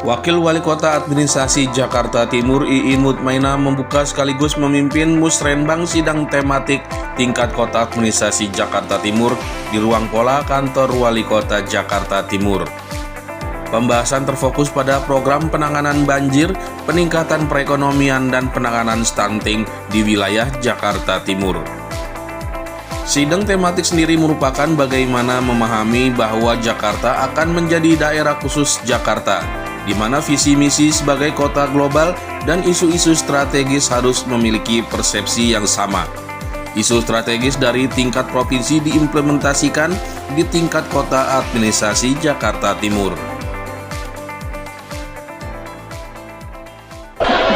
Wakil Wali Kota Administrasi Jakarta Timur Iin Mutmainah membuka sekaligus memimpin musrenbang sidang tematik tingkat Kota Administrasi Jakarta Timur di ruang pola kantor Wali Kota Jakarta Timur. Pembahasan terfokus pada program penanganan banjir, peningkatan perekonomian, dan penanganan stunting di wilayah Jakarta Timur. Sidang tematik sendiri merupakan bagaimana memahami bahwa Jakarta akan menjadi daerah khusus Jakarta, di mana visi misi sebagai kota global dan isu-isu strategis harus memiliki persepsi yang sama. Isu strategis dari tingkat provinsi diimplementasikan di tingkat kota administrasi Jakarta Timur.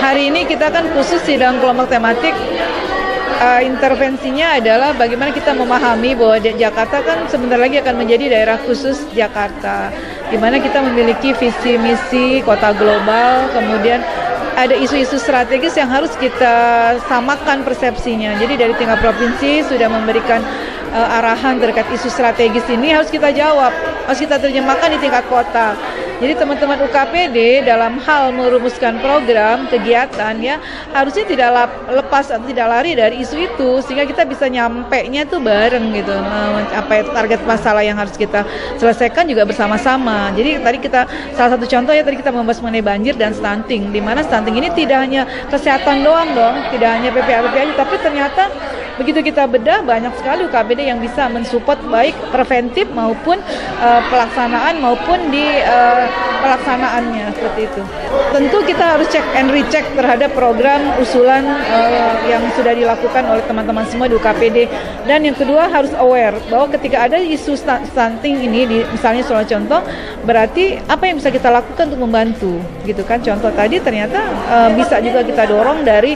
Hari ini kita kan khusus sidang kelompok tematik. Intervensinya adalah bagaimana kita memahami bahwa Jakarta kan sebentar lagi akan menjadi daerah khusus Jakarta, di mana kita memiliki visi misi kota global, kemudian ada isu-isu strategis yang harus kita samakan persepsinya. Jadi dari tingkat provinsi sudah memberikan arahan terkait isu strategis ini harus kita jawab, harus kita terjemahkan di tingkat kota. Jadi teman-teman UKPD dalam hal merumuskan program kegiatan ya harusnya tidak lepas atau tidak lari dari isu itu, sehingga kita bisa nyampe-nya tuh bareng gitu. Apa itu target masalah yang harus kita selesaikan juga bersama-sama. Jadi tadi kita salah satu contoh ya, tadi kita membahas mengenai banjir dan stunting, di mana stunting ini tidak hanya kesehatan doang tidak hanya PPAPP aja, tapi ternyata begitu kita bedah banyak sekali UKPD yang bisa mensupport baik preventif maupun pelaksanaan maupun di pelaksanaannya seperti itu. Tentu kita harus cek and recheck terhadap program usulan yang sudah dilakukan oleh teman-teman semua di UKPD. Dan yang kedua harus aware bahwa ketika ada isu stunting ini di misalnya soal contoh, berarti apa yang bisa kita lakukan untuk membantu gitu kan. Contoh tadi ternyata bisa juga kita dorong dari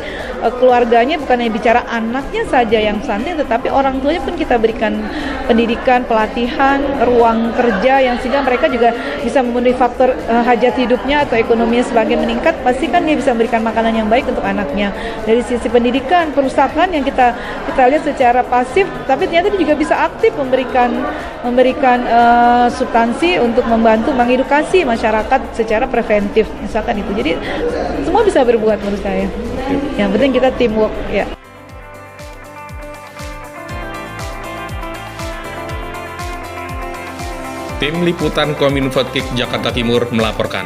keluarganya, bukan hanya bicara anaknya saja yang stunting, tetapi orang tuanya pun kita berikan pendidikan, pelatihan, ruang kerja yang sehingga mereka juga bisa memenuhi faktor hajat hidupnya atau ekonominya semakin meningkat, pasti kan dia bisa memberikan makanan yang baik untuk anaknya. Dari sisi pendidikan, perusahaan yang kita lihat secara pasif, tapi ternyata dia juga bisa aktif memberikan substansi untuk membantu mengedukasi masyarakat secara preventif, misalkan itu. Jadi semua bisa berbuat menurut saya. Yang penting kita teamwork ya. Tim Liputan Kominfo Jakarta Timur melaporkan.